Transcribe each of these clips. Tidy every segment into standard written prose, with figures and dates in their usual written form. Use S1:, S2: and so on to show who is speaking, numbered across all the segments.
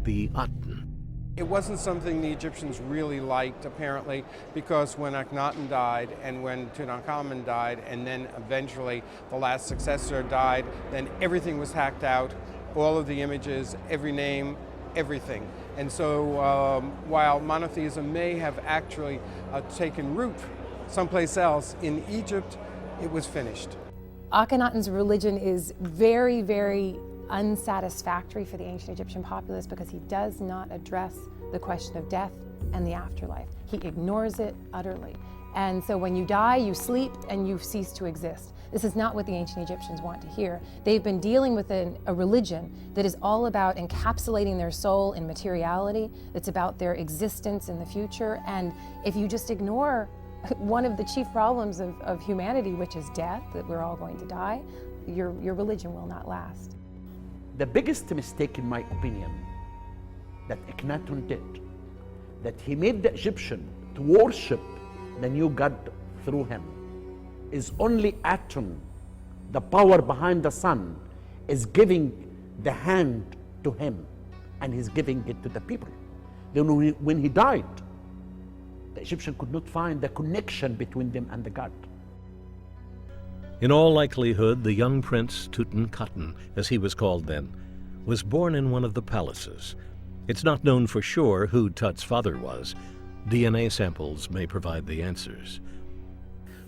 S1: the Aten.
S2: It wasn't something the Egyptians really liked, apparently, because when Akhenaten died and when Tutankhamun died, and then eventually the last successor died, then everything was hacked out, all of the images, every name, everything. And so while monotheism may have actually taken root someplace else, in Egypt, it was finished.
S3: Akhenaten's religion is very, very unsatisfactory for the ancient Egyptian populace because he does not address the question of death and the afterlife. He ignores it utterly. And so when you die, you sleep and you cease to exist. This is not what the ancient Egyptians want to hear. They've been dealing with a religion that is all about encapsulating their soul in materiality. It's about their existence in the future. And if you just ignore one of the chief problems of humanity, which is death, that we're all going to die, your religion will not last.
S4: The biggest mistake, in my opinion, that Akhenaten did, that he made the Egyptian to worship the new god through him, is only Aten, the power behind the sun, is giving the hand to him, and he's giving it to the people. Then when he died, the Egyptian could not find the connection between them and the god.
S1: In all likelihood, the young prince Tutankhamun, as he was called then, was born in one of the palaces. It's not known for sure who Tut's father was. DNA samples may provide the answers.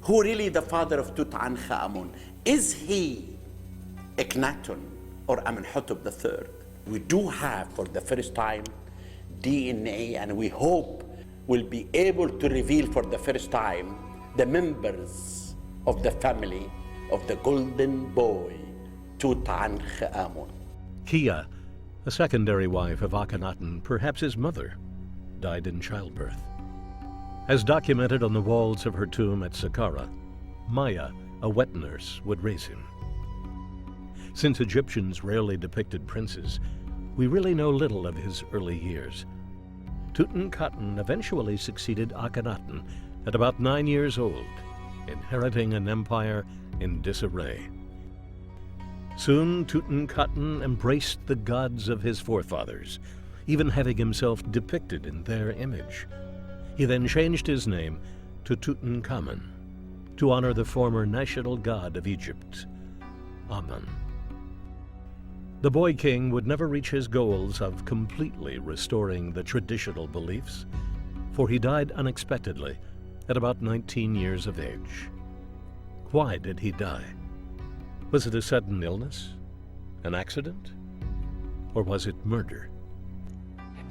S4: Who really the father of Tutankhamun? Is he Akhenaten or Amenhotep III? We do have, for the first time, DNA, and we hope we'll be able to reveal for the first time the members of the family of the golden boy, Tutankhamun.
S1: Kia, a secondary wife of Akhenaten, perhaps his mother, died in childbirth. As documented on the walls of her tomb at Saqqara, Maya, a wet nurse, would raise him. Since Egyptians rarely depicted princes, we really know little of his early years. Tutankhamun eventually succeeded Akhenaten at about 9 years old, inheriting an empire in disarray. Soon, Tutankhamun embraced the gods of his forefathers, even having himself depicted in their image. He then changed his name to Tutankhamun to honor the former national god of Egypt, Amun. The boy king would never reach his goals of completely restoring the traditional beliefs, for he died unexpectedly at about 19 years of age. Why did he die? Was it a sudden illness, an accident, or was it murder?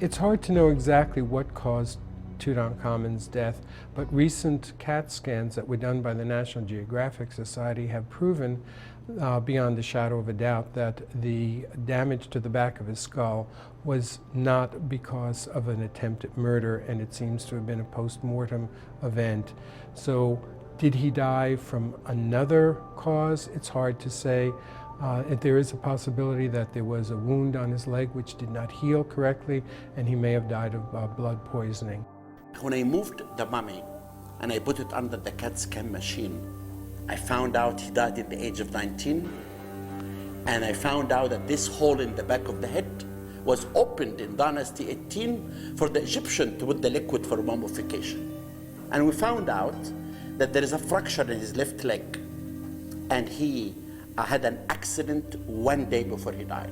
S2: It's hard to know exactly what caused Tutankhamun's death, but recent CAT scans that were done by the National Geographic Society have proven beyond a shadow of a doubt that the damage to the back of his skull was not because of an attempted murder, and it seems to have been a post-mortem event. So did he die from another cause? It's hard to say. There is a possibility that there was a wound on his leg which did not heal correctly, and he may have died of blood poisoning.
S4: When I moved the mummy and I put it under the CAT scan machine, I found out he died at the age of 19, and I found out that this hole in the back of the head was opened in Dynasty 18 for the Egyptian to put the liquid for mummification. And we found out that there is a fracture in his left leg, and he had an accident 1 day before he died.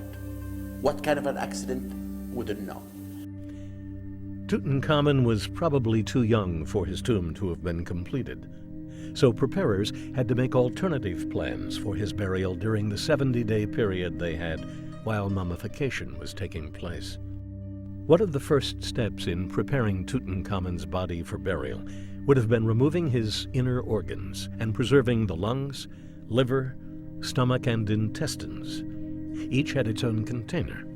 S4: What kind of an accident? We don't know.
S1: Tutankhamun was probably too young for his tomb to have been completed, so preparers had to make alternative plans for his burial during the 70-day period they had while mummification was taking place. One of the first steps in preparing Tutankhamun's body for burial would have been removing his inner organs and preserving the lungs, liver, stomach, and intestines. Each had its own container.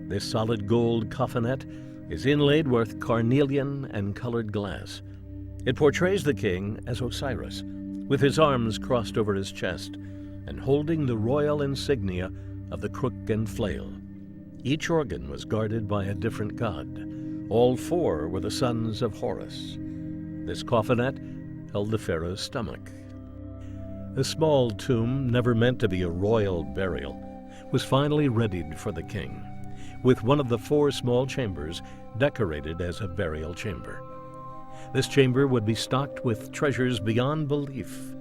S1: This solid gold coffinette is inlaid with carnelian and colored glass. It portrays the king as Osiris, with his arms crossed over his chest and holding the royal insignia of the crook and flail. Each organ was guarded by a different god. All four were the sons of Horus. This coffinette held the pharaoh's stomach. A small tomb, never meant to be a royal burial, was finally readied for the king. with one of the 4 small chambers decorated as a burial chamber. This chamber would be stocked with treasures beyond belief,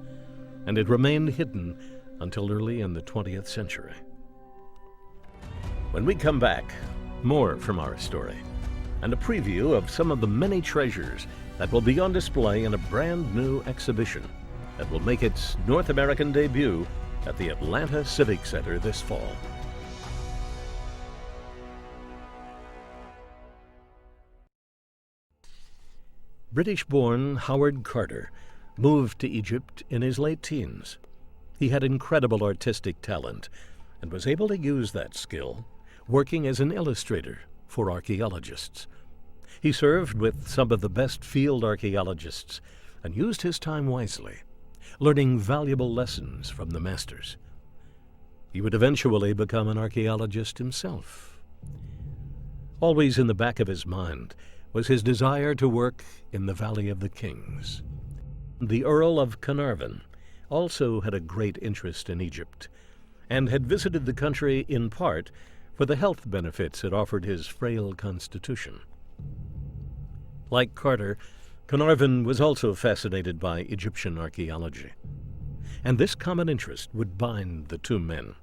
S1: and it remained hidden until early in the 20th century. When we come back, more from our story, and a preview of some of the many treasures that will be on display in a brand new exhibition that will make its North American debut at the Atlanta Civic Center this fall. British-born Howard Carter moved to Egypt in his late teens. He had incredible artistic talent and was able to use that skill working as an illustrator for archaeologists. He served with some of the best field archaeologists and used his time wisely, learning valuable lessons from the masters. He would eventually become an archaeologist himself. Always in the back of his mind was his desire to work in the Valley of the Kings. The Earl of Carnarvon also had a great interest in Egypt and had visited the country in part for the health benefits it offered his frail constitution. Like Carter, Carnarvon was also fascinated by Egyptian archaeology, and this common interest would bind the two men.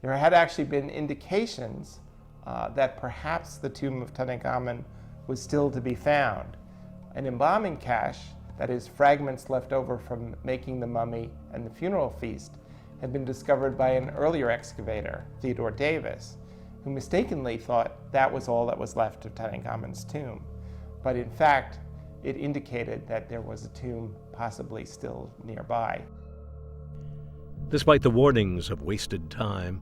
S5: There had actually been indications that perhaps the tomb of Tutankhamun was still to be found. An embalming cache, that is, fragments left over from making the mummy and the funeral feast, had been discovered by an earlier excavator, Theodore Davis, who mistakenly thought that was all that was left of Tutankhamun's tomb. But in fact, it indicated that there was a tomb possibly still nearby.
S1: Despite the warnings of wasted time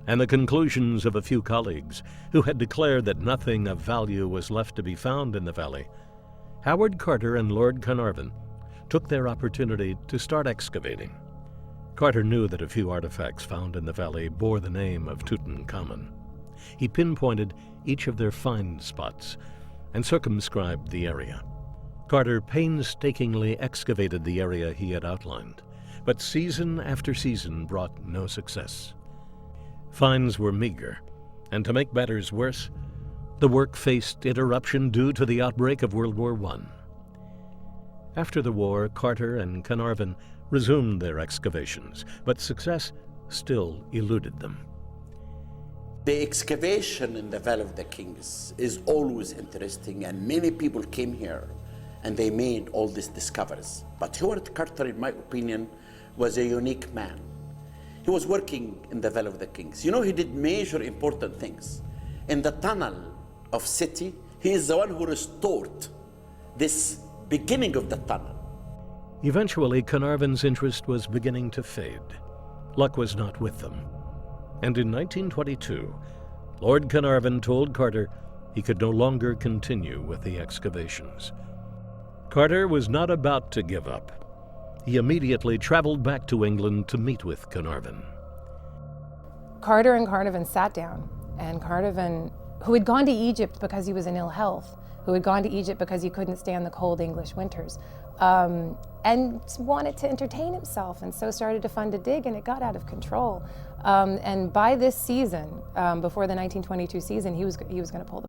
S1: and the conclusions of a few colleagues who had declared that nothing of value was left to be found in the valley, Howard Carter and Lord Carnarvon took their opportunity to start excavating. Carter knew that a few artifacts found in the valley bore the name of Tutankhamun. He pinpointed each of their find spots and circumscribed the area. Carter painstakingly excavated the area he had outlined, but season after season brought no success. Finds were meager, and to make matters worse, the work faced interruption due to the outbreak of World War I. After the war, Carter and Carnarvon resumed their excavations, but success still eluded them.
S4: The excavation in the Valley of the Kings is always interesting, and many people came here and they made all these discoveries. But Howard Carter, in my opinion, was a unique man. He was working in the Valley of the Kings. You know, he did major important things. In the tunnel of City, he is the one who restored this beginning of the tunnel.
S1: Eventually, Carnarvon's interest was beginning to fade. Luck was not with them. And in 1922, Lord Carnarvon told Carter he could no longer continue with the excavations. Carter was not about to give up. He immediately traveled back to England to meet with Carnarvon.
S3: Carter and Carnarvon sat down, and Carnarvon, who had gone to Egypt because he was in ill health, who had gone to Egypt because he couldn't stand the cold English winters, and wanted to entertain himself, and so started to fund a dig, and it got out of control. And by this season, before the 1922 season, he was going to pull the